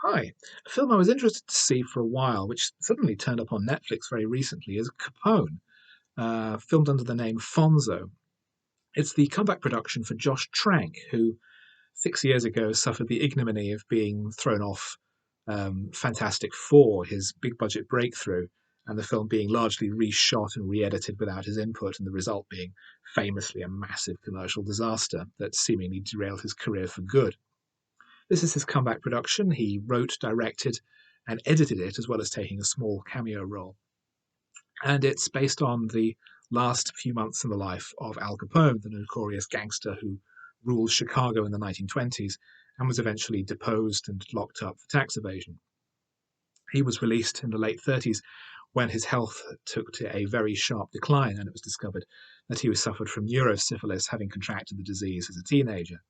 Hi. A film I was interested to see for a while, which suddenly turned up on Netflix very recently, is Capone, filmed under the name Fonzo. It's the comeback production for Josh Trank, who 6 years ago suffered the ignominy of being thrown off Fantastic Four, his big budget breakthrough, and the film being largely reshot and re edited without his input, and the result being famously a massive commercial disaster that seemingly derailed his career for good. This is his comeback production. He wrote, directed, and edited it, as well as taking a small cameo role. And it's based on the last few months in the life of Al Capone, the notorious gangster who ruled Chicago in the 1920s and was eventually deposed and locked up for tax evasion. He was released in the late 30s when his health took to a very sharp decline, and it was discovered that he was suffered from neurosyphilis, having contracted the disease as a teenager.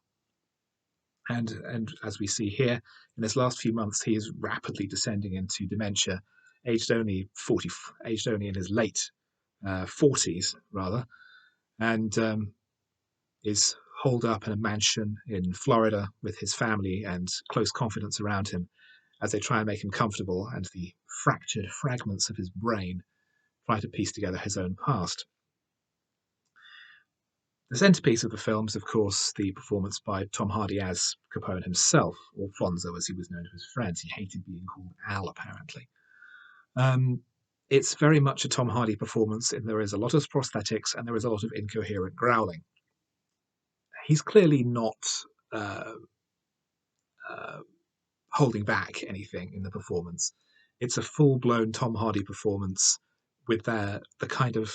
And as we see here, in his last few months, he is rapidly descending into dementia, aged only 40, aged only in his late 40s rather, and is holed up in a mansion in Florida with his family and close confidants around him as they try and make him comfortable, and the fractured fragments of his brain try to piece together his own past. The centerpiece of the film is, of course, the performance by Tom Hardy as Capone himself, or Fonzo as he was known to his friends. He hated being called Al, apparently. Um, it's very much a Tom Hardy performance, and there is a lot of prosthetics and there is a lot of incoherent growling. He's clearly not uh, uh, holding back anything in the performance. It's a full-blown Tom Hardy performance with the kind of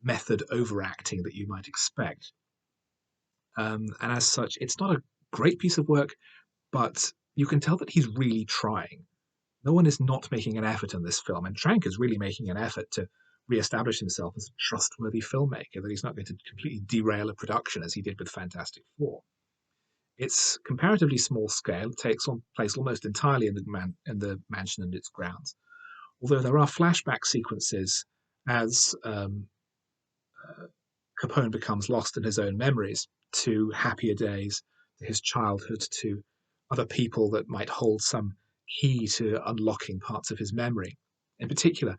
method overacting that you might expect. And as such, it's not a great piece of work, but you can tell that he's really trying. No one is not making an effort in this film, and Trank is really making an effort to re-establish himself as a trustworthy filmmaker, that he's not going to completely derail a production as he did with Fantastic Four. It's comparatively small scale. It takes place almost entirely in the mansion and its grounds, although there are flashback sequences as Capone becomes lost in his own memories to happier days, to his childhood, to other people that might hold some key to unlocking parts of his memory. In particular,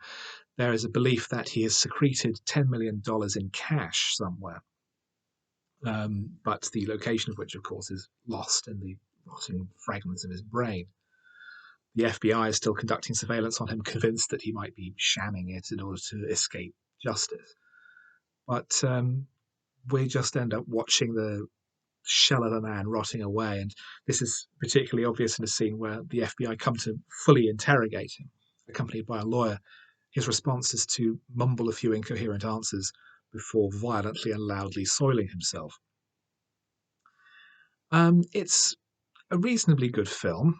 there is a belief that he has secreted $10 million in cash somewhere, but the location of which, of course, is lost in the rotting fragments of his brain. The FBI is still conducting surveillance on him, convinced that he might be shamming it in order to escape justice. But we just end up watching the shell of a man rotting away. And this is particularly obvious in a scene where the FBI come to fully interrogate him, accompanied by a lawyer. His response is to mumble a few incoherent answers before violently and loudly soiling himself. It's a reasonably good film.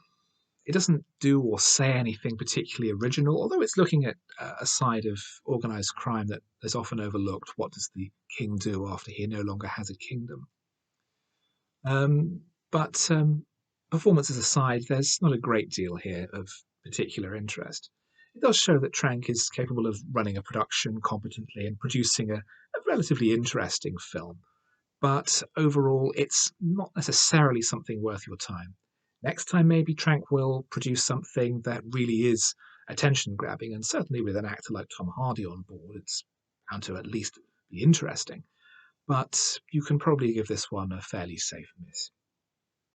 It doesn't do or say anything particularly original, although it's looking at a side of organized crime that is often overlooked. What does the king do after he no longer has a kingdom? But performances aside, there's not a great deal here of particular interest. It does show that Trank is capable of running a production competently and producing a relatively interesting film, but overall, it's not necessarily something worth your time. Next time, maybe Trank will produce something that really is attention grabbing, and certainly with an actor like Tom Hardy on board, it's bound to at least be interesting. But you can probably give this one a fairly safe miss.